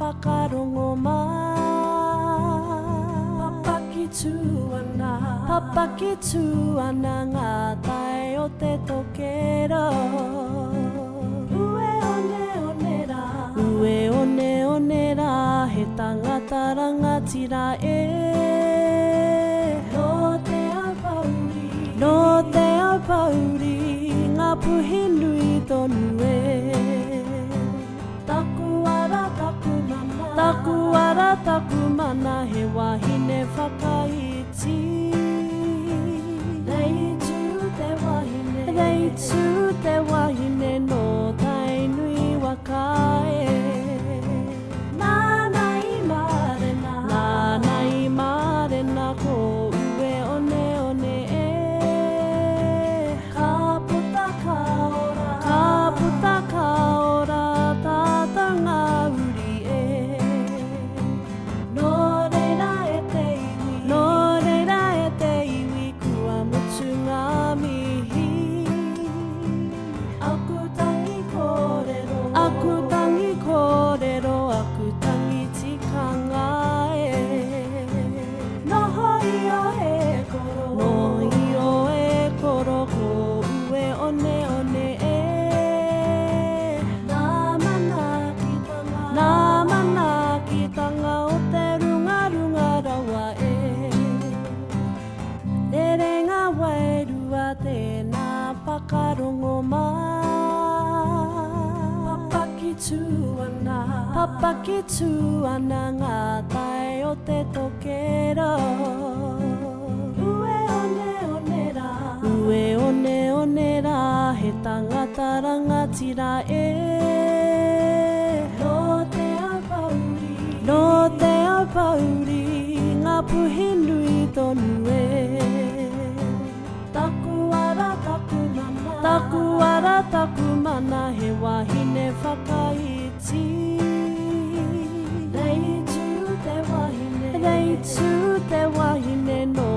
whakarongo Papakitu ana ngā tae o te tokero Ue one rā he tangata rangatira No te ao pauri ngā puhi nui tonu Taku ara taku mana he wahine whakaiti Reitu te wahine no tai nui wakae Nāna i marena ko ue one Ka puta ka ora tata ngā uri No reira e te iwi kua mutu ngā mihi Aku tangi kōrero, aku tangi tikanga Noho i o e koro ko ue one Nā mana ki tanga o te runga rawa Rerenga wairua tēnā whakarongo Papakitu ana ngā tae o te tokero Ue one rā he tangata rangatira No te ao pauri ngā puhi nui tonu Taku ara taku mana he wahine whakaiti Reitu te wahine no